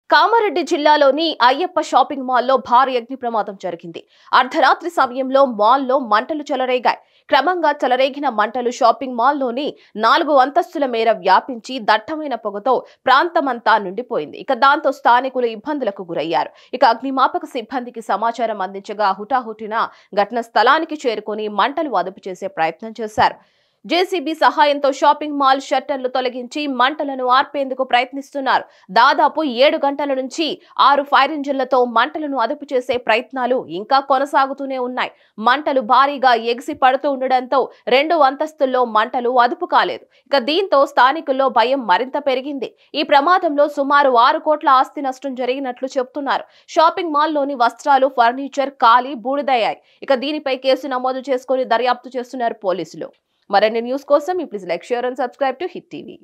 కామారెడ్డి జిల్లాలోని అయ్యప్ప షాపింగ్ మాల్లో భారీ అగ్ని ప్రమాదం జరిగింది. అర్ధరాత్రి సమయంలో మాల్లో మంటలు చెలరేగాయి. క్రమంగా చెలరేగిన మంటలు షాపింగ్ మాల్లోని 4 అంతస్తుల మేర వ్యాపించి దట్టమైన పొగతో ప్రాంతమంతా నిండిపోయింది. దాంతో స్థానికులు ఇబ్బందులకు గురయ్యారు. అగ్నిమాపక సిబ్బందికి సమాచారం అందించగా హుటాహుటిన ఘటన స్థలానికి చేరుకొని మంటలు అదుపు చేసే ప్రయత్నం చేశారు. జేసీబీ సహాయంతో షాపింగ్ మాల్ షట్టర్లు తొలగించి మంటలను ఆర్పేందుకు ప్రయత్నిస్తున్నారు. దాదాపు 7 గంటల నుంచి 6 ఫైర్ ఇంజిన్లతో మంటలను అదుపు చేసే ప్రయత్నాలు ఇంకా కొనసాగుతూనే ఉన్నాయి. మంటలు భారీగా ఎగిసి పడుతూ ఉండడంతో 2 అంతస్తుల్లో మంటలు అదుపు కాలేదు. దీంతో స్థానికుల్లో భయం మరింత పెరిగింది. ఈ ప్రమాదంలో సుమారు 6 కోట్ల ఆస్తి నష్టం జరిగినట్లు చెబుతున్నారు. షాపింగ్ మాల్లోని వస్త్రాలు, ఫర్నిచర్ కాలి బూడిదయ్యాయి. దీనిపై కేసు నమోదు చేసుకుని దర్యాప్తు చేస్తున్నారు పోలీసులు. మరిన్ని న్యూస్ కోసం please like, share and subscribe to hit TV.